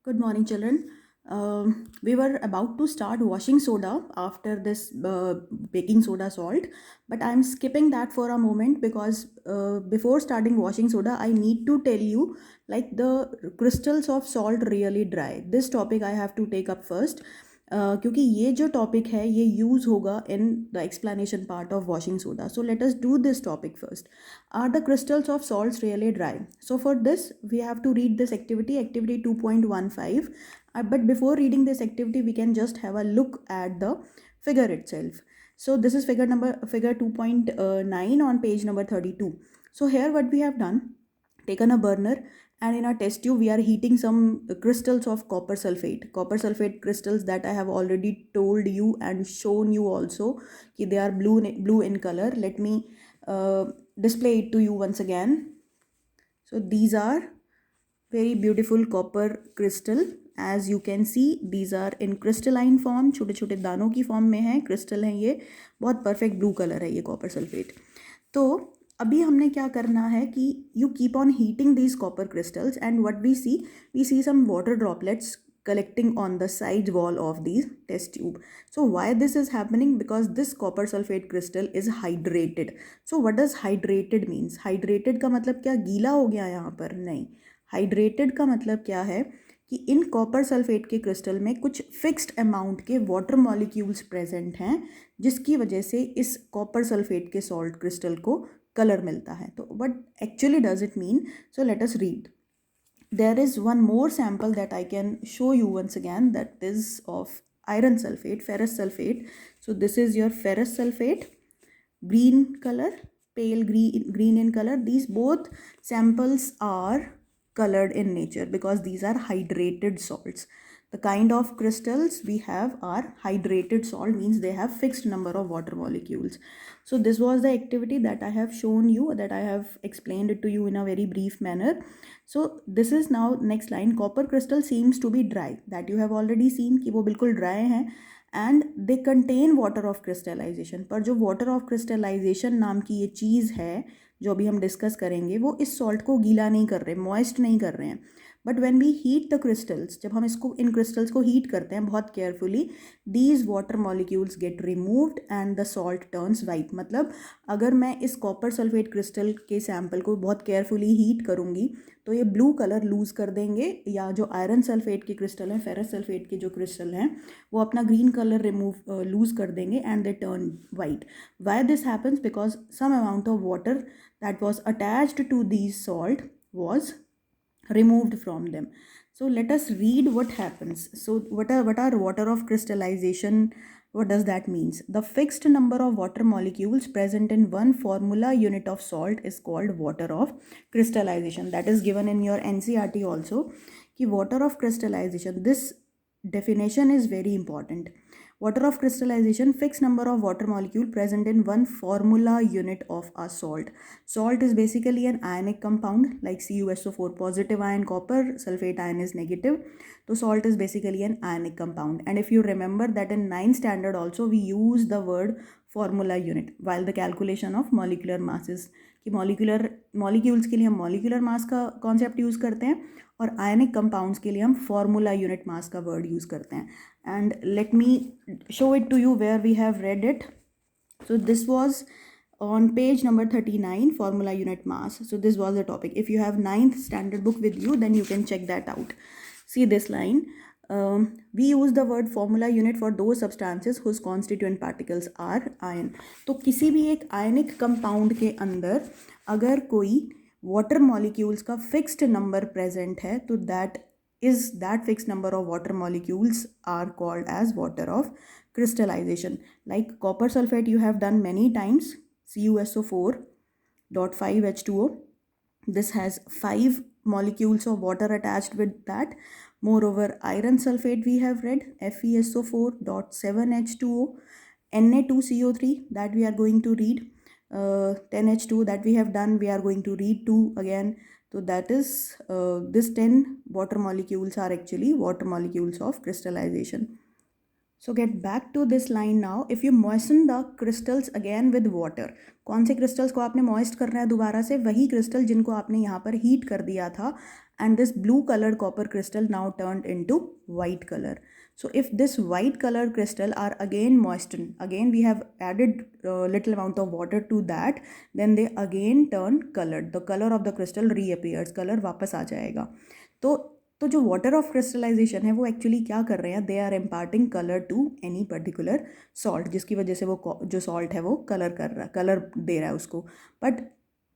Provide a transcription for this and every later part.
Good morning, children. We were about to start washing soda after this baking soda salt, but I'm skipping that for a moment because before starting washing soda, I need to tell you like the crystals of salt really dry. This topic I have to take up first. क्योंकि ये जो topic है ये use होगा in the explanation part of washing soda so let us do this topic first. Are the crystals of salts really dry? So for this, we have to read this activity 2.15. But before reading this activity, we can just have a look at the figure itself. So this is figure 2.9 on page number 32. So here what we have done, taken a burner, and in our test tube we are heating some crystals of copper sulfate crystals that I have already told you and shown you also कि they are blue in color. Let me display it to you once again. So these are very beautiful copper crystal. As you can see, these are in crystalline form, छोटे छोटे दानों की form में है, crystal है ये, बहुत perfect blue colour है ये कॉपर सल्फेट. तो अभी हमने क्या करना है कि you keep on heating these copper crystals and what we see some water droplets collecting on the side wall of these test tube. So why this is happening? Because this copper sulfate crystal is hydrated. So what does hydrated means? Hydrated का मतलब क्या, गीला हो गया यहाँ पर? नहीं. Hydrated का मतलब क्या है कि इन कॉपर सल्फेट के क्रिस्टल में कुछ फिक्स्ड अमाउंट के वाटर मॉलिक्यूल्स प्रेजेंट हैं, जिसकी वजह से इस कॉपर सल्फेट के सॉल्ट क्रिस्टल को कलर मिलता है. तो what actually does it mean? So let us read. There is one more sample that I can show you once again, that is of iron sulfate, ferrous sulfate. So this is your ferrous sulfate, green color, pale green in color. These both samples are colored in nature because these are hydrated salts. The kind of crystals we have are hydrated salt, means they have fixed number of water molecules. So this was the activity that I have shown you, that I have explained it to you in a very brief manner. So this is now next line. Copper crystal seems to be dry, that you have already seen कि वो बिल्कुल dry हैं, and they contain water of crystallization. पर जो water of crystallisation नाम की ये चीज़ है जो अभी हम डिस्कस करेंगे, वो इस सॉल्ट को गीला नहीं कर रहे, मॉइस्ट नहीं कर रहे हैं. But when we heat the crystals, जब हम इसको इन क्रिस्टल्स को हीट करते हैं बहुत carefully, these water molecules get removed and the salt turns white. मतलब अगर मैं इस कॉपर सल्फेट क्रिस्टल के सैम्पल को बहुत केयरफुली हीट करूँगी तो ये ब्लू कलर लूज़ कर देंगे, या जो आयरन सल्फेट के क्रिस्टल हैं, फेरस सल्फेट के जो क्रिस्टल हैं, वो अपना ग्रीन कलर रिमूव लूज़ कर देंगे and they turn white. Why this happens? Because some amount of water that was attached to these salt was removed from them. So let us read what happens. So what are water of crystallization? What does that means? The fixed number of water molecules present in one formula unit of salt is called water of crystallization. That is given in your NCERT also. कि water of crystallization, this definition is very important. Water of crystallization, fixed number of water molecule present in one formula unit of a salt. Salt is basically an ionic compound like CuSO4, positive ion, copper sulfate ion is negative. So salt is basically an ionic compound. And if you remember that in 9th standard also we use the word formula unit while the calculation of molecular masses, कि molecules के लिए हम molecular mass का concept use करते हैं और ionic compounds के लिए हम फॉर्मूला यूनिट मास का वर्ड यूज़ करते हैं. And let me show it to you where we have read it. So this was on page number 39, formula unit mass. So this was the topic. If you have 9th standard book with you, then you can check that out. See this line. We use the word formula unit for those substances whose constituent particles are ion. तो किसी भी एक ionic compound के अंदर अगर कोई water molecules का fixed number present है तो that fixed number of water molecules are called as water of crystallization. Like copper sulfate you have done many times, CuSO4.5H2O. This has 5 molecules of water attached with that. Moreover, iron sulfate we have read, FeSO4.7H2O, Na2CO3 that we are going to read, 10H2 that we have done, we are going to read 2 again. So that is this 10 water molecules are actually water molecules of crystallization. So get back to this line now. If you moisten the crystals again with water, कौन से crystals को आपने moist करना है दोबारा से? वही crystal जिनको आपने यहाँ पर heat कर दिया था, and this blue colored copper crystal now turned into white color. So if this white colored crystal are again moistened, again we have added little amount of water to that, then they again turn colored. The color of the crystal reappears, color वापस आ जाएगा. तो जो water of crystallisation है वो actually क्या कर रहे हैं, they are imparting colour to any particular salt, जिसकी वजह से वो जो सॉल्ट है वो कलर दे रहा है उसको. बट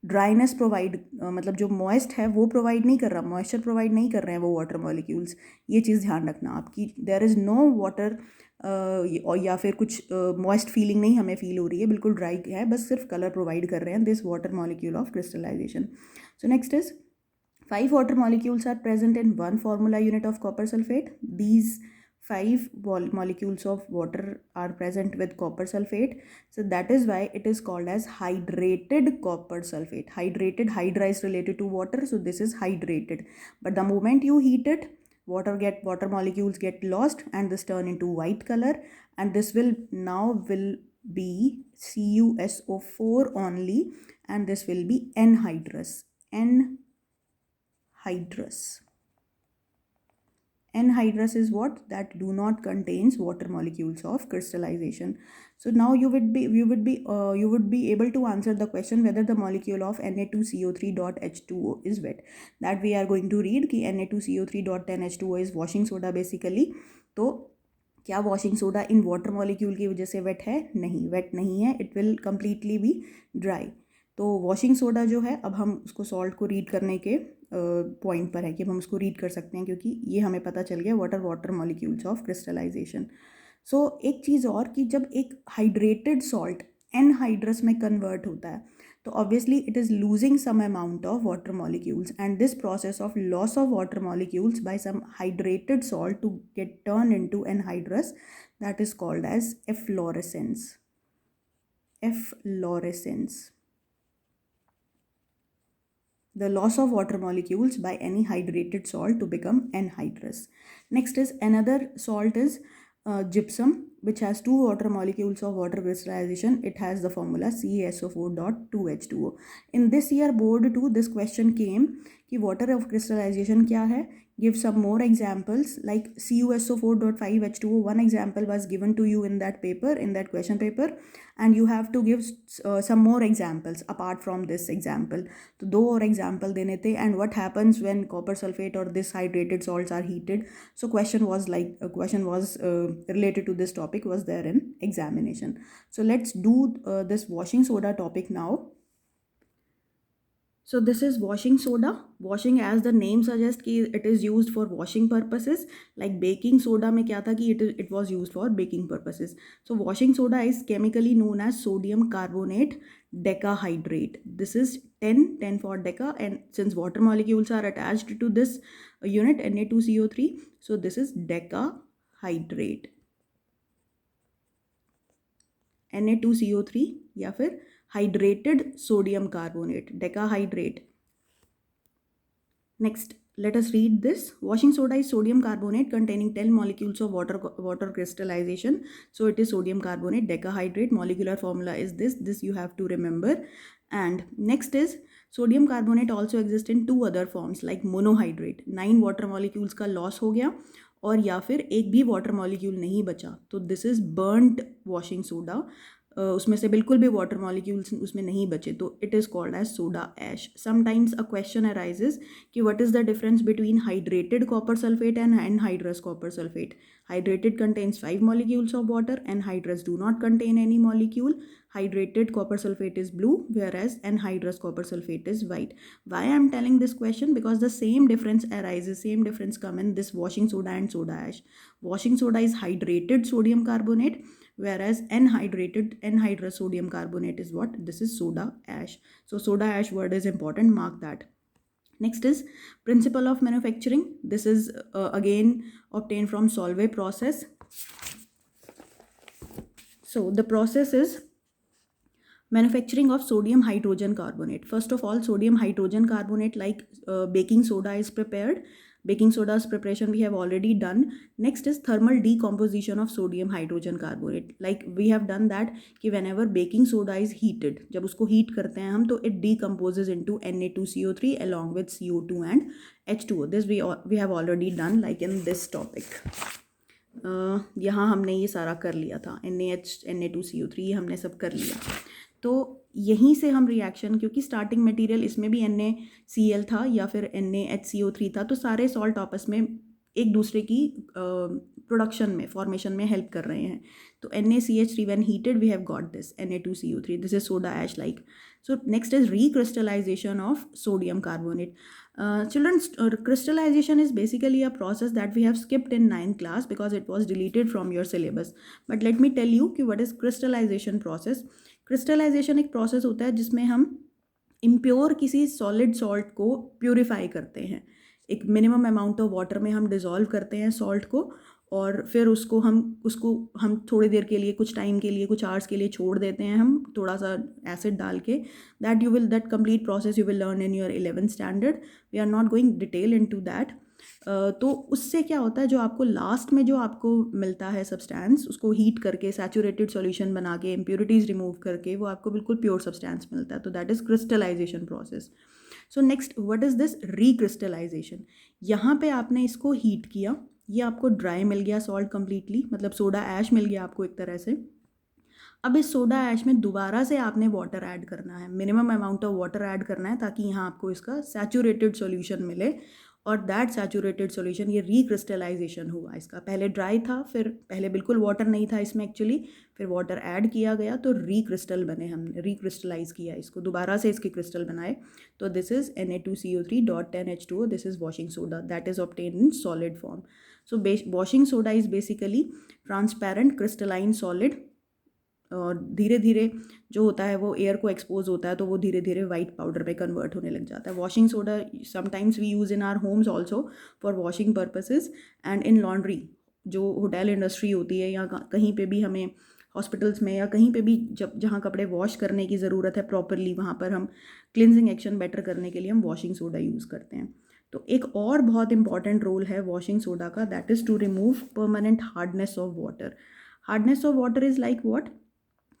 ड्राइनेस प्रोवाइड मतलब जो मॉइस्ट है वो प्रोवाइड नहीं कर रहा, मॉइस्चर प्रोवाइड नहीं कर रहे हैं वो वाटर मॉलिक्यूल्स. ये चीज़ ध्यान रखना आपकी. देयर इज़ नो वाटर और या फिर कुछ मॉइस्ट फीलिंग नहीं हमें फील हो रही है, बिल्कुल ड्राई है, बस सिर्फ कलर प्रोवाइड कर रहे हैं this water molecule of crystallization. So next is 5 water molecules are present in one formula unit of copper sulfate. These 5 molecules of water are present with copper sulfate. So that is why it is called as hydrated copper sulfate. Hydrated, hydra is related to water, so this is hydrated. But the moment you heat it, water molecules get lost and this turn into white color, and this will be CuSO4 only, and this will be anhydrous. Anhydrous is what? That do not contains water molecules of crystallization. So now you would be able to answer the question whether the molecule of Na2CO3.H2O is wet. That we are going to read कि Na2CO3.10H2O is washing soda basically. तो क्या washing soda in water molecule की वजह से wet है? नहीं, wet नहीं है. It will completely be dry. तो वॉशिंग सोडा जो है, अब हम उसको सॉल्ट को रीड करने के पॉइंट पर है कि हम उसको रीड कर सकते हैं, क्योंकि ये हमें पता चल गया what are water molecules of crystallization. So एक चीज़ और कि जब एक हाइड्रेटेड सॉल्ट एनहाइड्रस में कन्वर्ट होता है तो obviously it is losing some amount of water molecules, and this process of loss of water molecules by some hydrated salt to get turn into anhydrous, that is called as efflorescence. The loss of water molecules by any hydrated salt to become anhydrous. Next is another salt is gypsum, which has 2 water molecules of water crystallization. It has the formula CaSO4.2H2O. In this year board 2 this question came कि water of crystallization क्या है. Give some more examples like CuSO4.5H2O. One example was given to you in that paper, in that question paper, and you have to give some more examples apart from this example. तो 2 और example देने थे. And what happens when copper sulfate or this hydrated salts are heated? So question was related to this topic was there in examination. So let's do this washing soda topic now. So this is washing soda. Washing, as the name suggests, कि it is used for washing purposes. Like baking soda में क्या था कि it was used for baking purposes. So washing soda is chemically known as sodium carbonate decahydrate. This is 10 for deca, and since water molecules are attached to this unit Na2CO3, so this is decahydrate. Na2CO3 या फिर hydrated sodium carbonate, decahydrate. Next, let us read this. Washing soda is sodium carbonate containing 10 molecules of water crystallization. So it is sodium carbonate decahydrate. Molecular formula is this you have to remember. And next is sodium carbonate also exists in 2 other forms like monohydrate. 9 water molecules का loss हो गया और या फिर एक भी water molecule नहीं बचा, तो this is burned washing soda. उसमें से बिल्कुल भी वाटर मॉलिक्यूल्स उसमें नहीं बचे, तो it is called as soda ash. Sometimes a question arises कि what is the difference between hydrated copper sulphate and anhydrous copper sulphate. Hydrated contains 5 molecules of water, anhydrous do not contain any molecule. Hydrated copper sulfate is blue, whereas anhydrous copper sulfate is white. Why I am telling this question? Because the same difference arises, same difference come in this washing soda and soda ash. Washing soda is hydrated sodium carbonate, whereas anhydrous sodium carbonate is what? This is soda ash. So soda ash word is important, mark that. Next is principle of manufacturing. This is again obtained from Solvay process. So the process is manufacturing of sodium hydrogen carbonate. First of all, sodium hydrogen carbonate like baking soda is prepared. baking soda's preparation we have already done. Next is thermal decomposition of sodium hydrogen carbonate. Like we have done that कि whenever baking soda is heated, जब उसको heat करते हैं हम तो it decomposes into Na2CO3 along with CO2 and H2O. This we have already done like in this topic. यहाँ हमने ये सारा कर लिया था, Na2CO3 हमने सब कर लिया. तो यहीं से हम रिएक्शन, क्योंकि स्टार्टिंग मटेरियल इसमें भी NaCl था या फिर NaHCO3 था, तो सारे सॉल्ट आपस में एक दूसरे की प्रोडक्शन में, फॉर्मेशन में हेल्प कर रहे हैं. तो NaCH3 when heated we have got this Na2CO3. This is soda ash like. So next is recrystallization of sodium carbonate. Children, crystallization is basically a process that we have skipped in 9th class because it was deleted from your syllabus. But let me tell you कि what is crystallization process. Crystallization एक प्रोसेस होता है जिसमें हम impure किसी solid salt को purify करते हैं. एक मिनिमम अमाउंट ऑफ वाटर में हम डिज़ोल्व करते हैं सॉल्ट को, और फिर उसको हम थोड़ी देर के लिए, कुछ टाइम के लिए, कुछ आवर्स के लिए छोड़ देते हैं हम थोड़ा सा एसिड डाल के. That complete process you will learn in your 11th standard. We are not going detail into that. तो उससे क्या होता है, जो आपको लास्ट में जो आपको मिलता है सब्सटेंस, उसको हीट करके सैचुरेटेड सॉल्यूशन बना के इम्प्योरिटीज़ रिमूव करके वो आपको बिल्कुल प्योर सब्सटेंस मिलता है. तो that is crystallization process. So next, what is this recrystallization. यहाँ पे आपने इसको हीट किया, ये आपको ड्राई मिल गया सॉल्ट कम्प्लीटली, मतलब सोडा ऐश मिल गया आपको एक तरह से. अब इस सोडा ऐश में दोबारा से आपने वाटर ऐड करना है, minimum amount of water add करना है ताकि यहाँ आपको इसका सैचुरेटेड सॉल्यूशन मिले. और दैट सैचुरेटेड सॉल्यूशन, ये रिक्रिस्टलाइजेशन हुआ इसका. पहले ड्राई था, फिर पहले बिल्कुल वाटर नहीं था इसमें एक्चुअली, फिर वाटर ऐड किया गया तो रिक्रिस्टल बने, हमने रिक्रिस्टलाइज किया इसको, दोबारा से इसके क्रिस्टल बनाए. तो this is Na2CO3.10H2O. This is washing soda that is obtained in solid form. So washing soda is basically transparent crystalline solid. और धीरे धीरे जो होता है वो एयर को एक्सपोज होता है तो वो धीरे धीरे वाइट पाउडर में कन्वर्ट होने लग जाता है. Washing soda sometimes we use in our homes also for washing purposes and in laundry. जो होटल इंडस्ट्री होती है या कहीं पे भी हमें हॉस्पिटल्स में या कहीं पे भी जब जहाँ कपड़े वॉश करने की ज़रूरत है प्रॉपरली, वहाँ पर हम क्लिनजिंग एक्शन बेटर करने के लिए हम वॉशिंग सोडा यूज़ करते हैं. तो एक और बहुत इंपॉर्टेंट रोल है वॉशिंग सोडा का, that is to remove permanent hardness of water. Hardness of water is like what,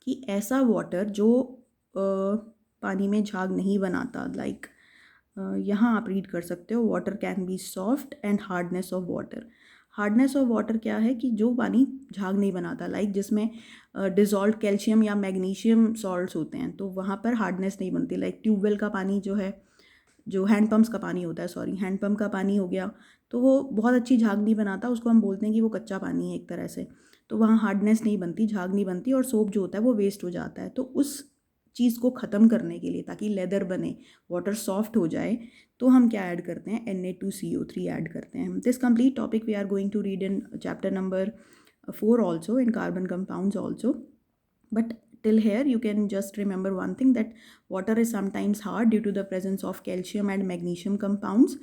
कि ऐसा वाटर जो पानी में झाग नहीं बनाता. लाइक यहाँ आप रीड कर सकते हो, water can be soft and hardness of water. Hardness of water क्या है कि जो पानी झाग नहीं बनाता, लाइक जिसमें डिज़ोल्व कैल्शियम या मैग्नीशियम सॉल्ट्स होते हैं तो वहाँ पर हार्डनेस नहीं बनती. लाइक ट्यूबवेल का पानी जो है, जो हैंडपम्प्स का पानी होता है, हैंडपम्प का पानी हो गया, तो वो बहुत अच्छी झाग नहीं बनाता, उसको हम बोलते हैं कि वो कच्चा पानी है एक तरह से. तो वहाँ हार्डनेस नहीं बनती, झाग नहीं बनती, और सोप जो होता है वो वेस्ट हो जाता है. तो उस चीज़ को ख़त्म करने के लिए, ताकि लेदर बने, वाटर सॉफ्ट हो जाए, तो हम क्या ऐड करते हैं, Na2CO3 ऐड करते हैं. This complete topic we are going to read in chapter number 4 also, in carbon compounds also. But till here you can just remember one thing, that water is sometimes hard due to the presence of calcium and magnesium compounds,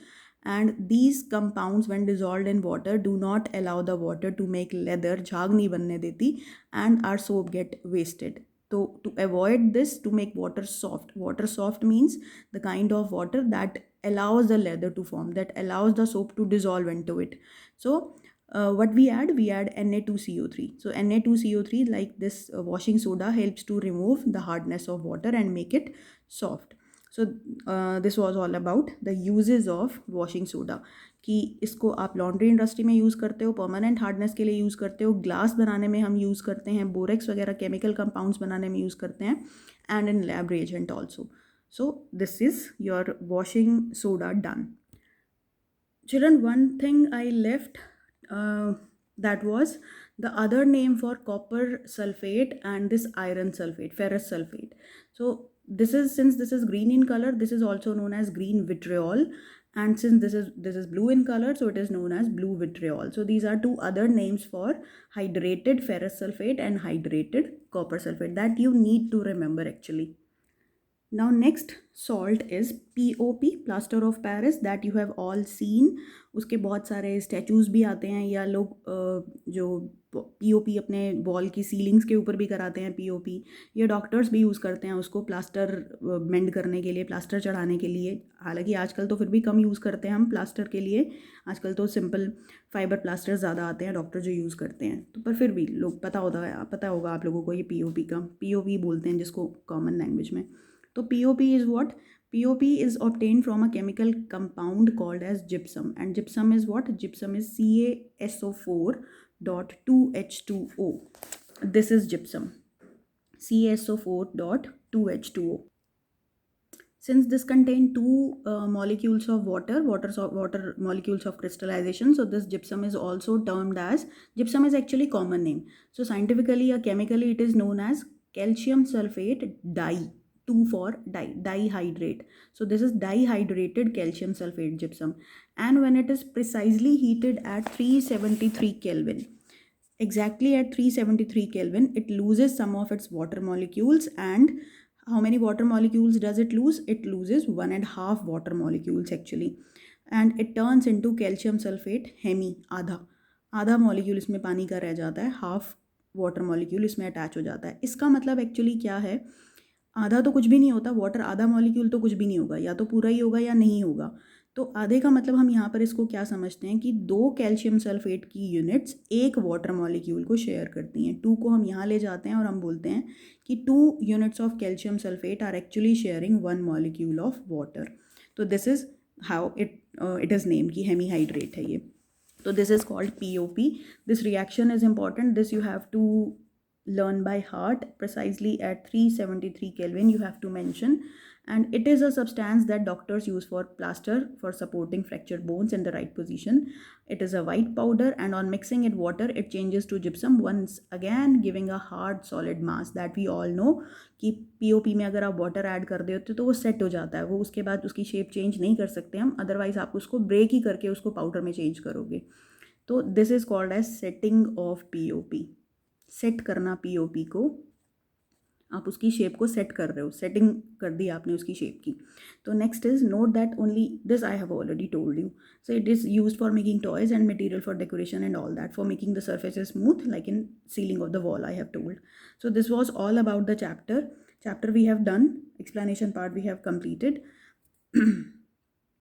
and these compounds when dissolved in water do not allow the water to make leather, झाग नहीं बनने देती, and our soap get wasted. So to avoid this, to make water soft means the kind of water that allows the leather to form, that allows the soap to dissolve into it. So what we add Na2CO3. So Na2CO3, like this washing soda, helps to remove the hardness of water and make it soft. So this was all about the uses of washing soda, कि इसको आप laundry industry में use करते हो, permanent hardness के लिए use करते हो, ग्लास बनाने में हम यूज़ करते हैं, बोरेक्स वगैरह केमिकल कंपाउंड्स बनाने में यूज़ करते हैं, and in lab reagent also. So this is your washing soda done. Children, one thing I left, that was the other name for copper sulfate and this iron sulfate, ferrous sulfate. So this is, since this is green in color, this is also known as green vitriol, and since this is blue in color, so it is known as blue vitriol. So these are two other names for hydrated ferrous sulfate and hydrated copper sulfate that you need to remember actually. Now next salt is POP, plaster of Paris, that you have all seen. उसके बहुत सारे statues भी आते हैं, या लोग जो POP अपने वॉल की सीलिंग्स के ऊपर भी कराते हैं पीओपी। ये डॉक्टर्स भी यूज़ करते हैं उसको प्लास्टर मेंड करने के लिए, प्लास्टर चढ़ाने के लिए। हालांकि आजकल तो फिर भी कम यूज़ करते हैं हम प्लास्टर के लिए, आजकल तो सिंपल फाइबर प्लास्टर ज़्यादा आते हैं डॉक्टर जो यूज़ करते हैं। तो पर फिर भी लोग पता होगा आप लोगों को ये पीओपी बोलते हैं जिसको कॉमन लैंग्वेज में। तो POP is what? POP is obtained from a chemical compound called as gypsum, and gypsum is what? Gypsum is CaSO4.2H2O. This is gypsum, CaSO4.2H2O. Since this contains two molecules of water molecules of crystallization, so this gypsum is also termed as, gypsum is actually common name. So scientifically or chemically it is known as calcium sulfate dye, 2 for dihydrate. So this is dihydrated calcium sulfate gypsum, and when it is precisely heated at 373 Kelvin, exactly at 373 Kelvin, it loses some of its water molecules. And how many water molecules does it lose? It loses 1.5 water molecules actually, and it turns into calcium sulfate hemi, आधा molecule इसमें पानी का रह जाता है, half water molecule इसमें attach हो जाता है। इसका मतलब एक्चुअली क्या है, आधा तो कुछ भी नहीं होता, वाटर आधा मॉलिक्यूल तो कुछ भी नहीं होगा, या तो पूरा ही होगा या नहीं होगा। तो आधे का मतलब हम यहाँ पर इसको क्या समझते हैं कि 2 कैल्शियम सल्फेट की यूनिट्स एक वाटर मॉलिक्यूल को शेयर करती हैं। 2 को हम यहाँ ले जाते हैं और हम बोलते हैं कि 2 units of calcium sulphate are actually sharing 1 molecule of water. तो this is how it is name कि हेमीहाइड्रेट है ये। तो this is called POP. This reaction is important, this you have to learn by heart. Precisely at 373 Kelvin you have to mention, and it is a substance that doctors use for plaster for supporting fractured bones in the right position. It is a white powder, and on mixing it water it changes to gypsum, once again giving a hard solid mass that we all know कि POP में अगर आप water add कर देते हो तो वो set हो जाता है, वो उसके बाद उसकी शेप चेंज नहीं कर सकते हम, अदरवाइज आप उसको ब्रेक ही करके उसको पाउडर में चेंज करोगे। तो this is called as setting of POP। Set करना POP को, आप उसकी शेप को सेट कर रहे हो, सेटिंग कर दी आपने उसकी शेप की। तो next is note that only this I have already told you, so it is used for making toys and material for decoration and all that, for making the surface smooth like in ceiling of the wall I have told. So this was all about the chapter we have done, explanation part we have completed.